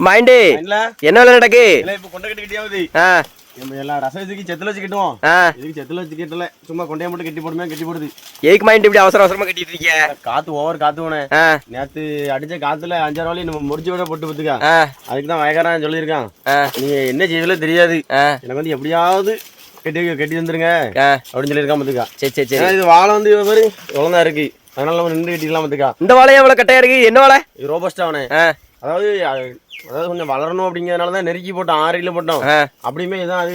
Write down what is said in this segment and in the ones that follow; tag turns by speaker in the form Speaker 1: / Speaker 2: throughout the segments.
Speaker 1: மைண்டி என்ன வேலை நடக்கு?
Speaker 2: இப்ப கொண்டை கட்டியாவது எல்லாம் ரசத்துக்கு செத்துல வச்சு கட்டுவோம். இதுக்கு செத்துல வச்சு கட்டல, சும்மா கொண்டையை மட்டும் கட்டி போடுமே, கட்டி போடுது.
Speaker 1: ஏக்கு மைண்ட் இப்படி அவசர அவசரமா கட்டிட்டு இருக்கீங்க?
Speaker 2: காத்து ஓவர் காத்து போனே. நேத்து அடிச்ச காத்துல 5-6 வாலி நம்ம முடிச்சு விட போட்டு பத்துக்கா. அதுக்கு தான் வயக்காரன் சொல்லியிருக்கான், நீங்க என்ன செய்யல தெரியாது, எனக்கு வந்து எப்படியாவது கட்டி வந்துருங்க அப்படின்னு சொல்லியிருக்கான் பத்துக்கா.
Speaker 1: சரி சரி சரி.
Speaker 2: இது வாழை வந்து பாரு எவ்வளவுதான் இருக்கு, அதனால நம்ம நின்று கட்டிக்கலாம் பத்துக்கா.
Speaker 1: இந்த வாழையா எவ்வளவு கட்டையா இருக்கு? என்ன வாழை?
Speaker 2: ரோபஸ்டா அவனே. அதாவது கொஞ்சம் வளரணும் அப்படிங்கறதுனாலதான் நெருக்கி போட்டோம், 6 கிலோ போட்டோம். அப்படியுமே இதான் அது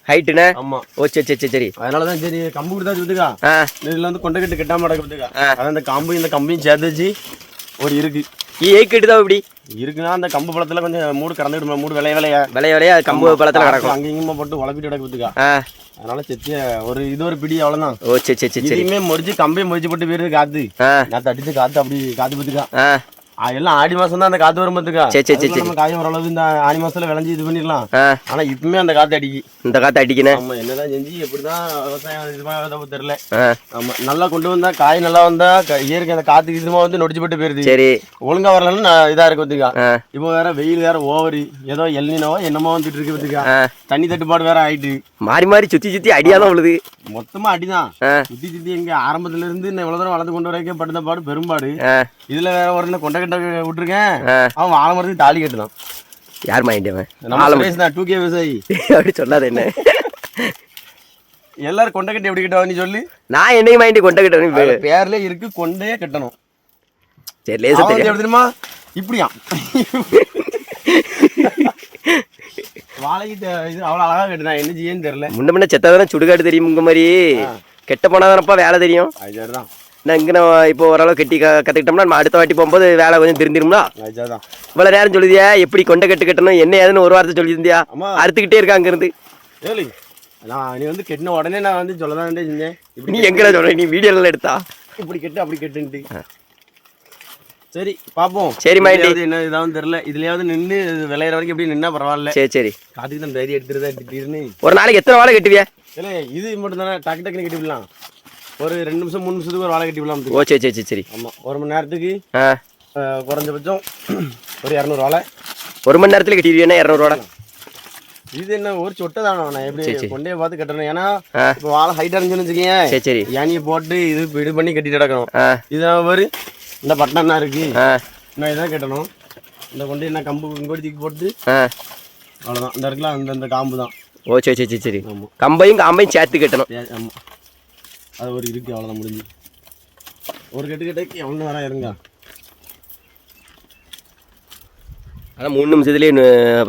Speaker 2: ஹைட்டுண்ணே. ஆமா. ஓ சரி சரி சரி. அதனாலதான் சரி கம்பு கொடுத்தா சொல்லுதுக்கா. இதுல வந்து கொண்டை கட்டு கட்டாம நடக்குதுக்கா. அதான் இந்த கம்பையும் சேர்த்து வச்சு ஒரு இருக்கு.
Speaker 1: ஏக்கிட்டுதான் இப்படி
Speaker 2: இருக்குன்னா அந்த கம்பு பழத்துல கொஞ்சம் மூடு கறந்துடுமா, மூடு
Speaker 1: விளைய கம்பு பழத்துல கிடக்கும்.
Speaker 2: அங்கேயுமா போட்டு உழப்பிட்டு கிடக்குதுக்கா. அதனால செத்திய ஒரு இது ஒரு பிடி அவ்வளவுதான்.
Speaker 1: ஓ சரி சரி சரி.
Speaker 2: இதையுமே முறிச்சு கம்பையும் முறிச்சு போட்டு போயிருது காத்து. நேற்று அடிச்சு காத்து அப்படி காத்து பத்துக்கா. எல்லாம் ஆடி மாசம் தான் அந்த காத்து வரும் பத்துக்கா. நம்ம காயம் ஓரளவு இந்த ஆடி மாசத்துல விளைஞ்சி இது பண்ணிடலாம். ஆனா இப்பவுமே அந்த காத்து அடிக்கி,
Speaker 1: இந்த காத்து அடிக்கணும்.
Speaker 2: ஆமா, என்னதான் செஞ்சு எப்படிதான் விவசாயம் இது தெரியல. ஆமா, நல்லா கொண்டு வந்தா காய் நல்லா வந்தா இயற்கை அந்த காத்து இதுமா வந்து நொடிச்சு போட்டு போயிருது. சரி, ஒழுங்கா வரலன்னு இதா இருக்கு பத்துக்கா. இப்போ வேற வெயில் வேற ஓவரு, ஏதோ எல்னினோ என்னமோ வந்துட்டு இருக்கு பத்துக்கா. தண்ணி தட்டுப்பாடு வேற ஆயிட்டு
Speaker 1: மாறி மாறி சுத்தி சுத்தி அடியாதான் உள்ளது.
Speaker 2: மொத்தமா அடிதான் சுத்தி சுத்தி. எங்க ஆரம்பத்துல இருந்து இவ்வளவு தூரம் வளர்ந்து கொண்டு வரைக்கும் படுத்த பாடு பெரும்பாடு. இதுல வேற ஒரு கொண்டை கட்ட விட்டுருக்கேன், அவன் வாழை மரத்துக்கு தாலி கட்டுதான்.
Speaker 1: யார் மைண்ட்?
Speaker 2: அவன் 2K விவசாயி.
Speaker 1: அப்படி சொல்லாத என்ன,
Speaker 2: எல்லாரும் கொண்டை கட்டி எப்படி கட்டுவாங்க நீ சொல்லு.
Speaker 1: நான் என்னைக்கு மைண்ட் கொண்டை கட்டணும்
Speaker 2: பேர்ல இருக்கு, கொண்டையே கட்டணும்.
Speaker 1: சரி லேசா
Speaker 2: தெரியுமா இப்படியா வாழைக்கு இது அவ்வளவு அழகா கட்டுனா என்ன செய்யன்னு தெரியல. முன்ன
Speaker 1: செத்தாதானே சுடுகாடு தெரியும். உங்க மாதிரி கெட்ட போனாதானப்பா வேலை தெரியும்.
Speaker 2: அதுதான்
Speaker 1: நான் இங்கே இப்போ ஓரளவு கட்டி கற்றுக்கிட்டோம்னா நம்ம அடுத்த வாட்டி போகும்போது வேலை கொஞ்சம் தெரிஞ்சிரும்னா. இவ்வளோ நேரம் சொல்லுதியா எப்படி கொண்டை கட்டணும் என்ன ஏதுன்னு ஒரு வாரத்தை சொல்லியிருந்தியா? அறுத்துக்கிட்டே இருக்கா அங்கேருந்து.
Speaker 2: நீ வந்து கெட்டின உடனே நான் வந்து சொல்லதான் செஞ்சேன்.
Speaker 1: நீ எங்கே சொல்ற? நீ வீடியோலாம் எடுத்தா
Speaker 2: இப்படி கெட்டு அப்படி கெட்டுன்ட்டு. சரி பார்ப்போம்.
Speaker 1: சரி மைண்ட்
Speaker 2: என்ன இதாவும் தெரியல. இதுலயாவது நின்று விளையாடுற வரைக்கும் எப்படி நின்னா பரவாயில்ல.
Speaker 1: சரி சரி.
Speaker 2: காத்துக்கு தான் தைரியம் எடுத்துருன்னு.
Speaker 1: ஒரு நாளைக்கு எத்தனை வாழை கட்டுவியா?
Speaker 2: இல்லை இது மட்டும் தானே டக்கு டக்குன்னு கட்டிவிடலாம். ஒரு 2 நிமிஷம் 3 நிமிஷத்துக்கு ஒரு வாழை கட்டிவிடலாம்.
Speaker 1: ஓ சரி சரி சரி.
Speaker 2: ஆமாம், 1 மணி நேரத்துக்கு குறைஞ்சபட்சம் ஒரு 200 வாழை.
Speaker 1: 1 மணி நேரத்தில் கட்டிடுவீங்கன்னா 200 வாழை.
Speaker 2: இது என்ன ஒரு சொட்டை தானே எப்படி கொண்டே பார்த்து கட்டணும். ஏன்னா இப்போ வாழை ஹைட்டாக இருந்துச்சுன்னு வச்சுக்கேன்.
Speaker 1: சரி சரி.
Speaker 2: யானியை போட்டு இது பண்ணி கட்டிட்டு கிடக்கணும். இதான் ஒரு இந்த பட்டம் தான் இருக்கு, நான் இதான் கட்டணும். இந்த கொண்டு என்ன கம்பு தூக்கி போட்டு அவ்வளோதான். இந்த இருக்கலாம் அந்த காம்பு தான்.
Speaker 1: ஓ சரி சரி சரி சரி. ஆமாம், காம்பையும் சேர்த்து கட்டணும்.
Speaker 2: ஆமாம், அது ஒரு இருக்கு அவ்வளோதான், முடிஞ்சு. ஒரு கட்டுக்கு எவ்வளோ வர இருங்க.
Speaker 1: ஆனால் 3 நிமிஷத்துலேயே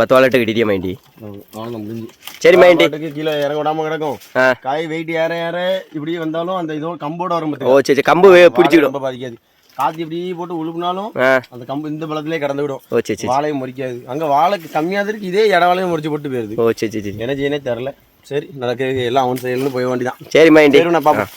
Speaker 1: 10 வாழை கட்டிட்டியா மைண்டி?
Speaker 2: அவ்வளோதான், முடிஞ்சு.
Speaker 1: சரி மைண்டி,
Speaker 2: கீழே இறங்க விடாம கிடக்கும். காய் வெயிட் ஏற இப்படி வந்தாலும் அந்த இதோ கம்போட வரும்.
Speaker 1: ஓ சரி சரி. கம்பு பிடிச்சிடும்,
Speaker 2: ரொம்ப பாதிக்காது. காத்து இப்படி போட்டு உழுப்புனாலும் அந்த கம்பு இந்த பழத்திலே கடந்து விடும்.
Speaker 1: ஓ சரி சரி.
Speaker 2: வாழையும் முறிக்காது. அங்கே வாழைக்கு கம்மியாக இருக்கு, இதே வாழையும் முறிச்சு போட்டு போயிருது.
Speaker 1: ஓ சரி சரி.
Speaker 2: என்ன செய்யனே தெரில. சரி, நடக்க எல்லாம் அவன் செயல்னு போய் வேண்டிதான்.
Speaker 1: சரி மைண்டி,
Speaker 2: நான் பார்ப்போம்.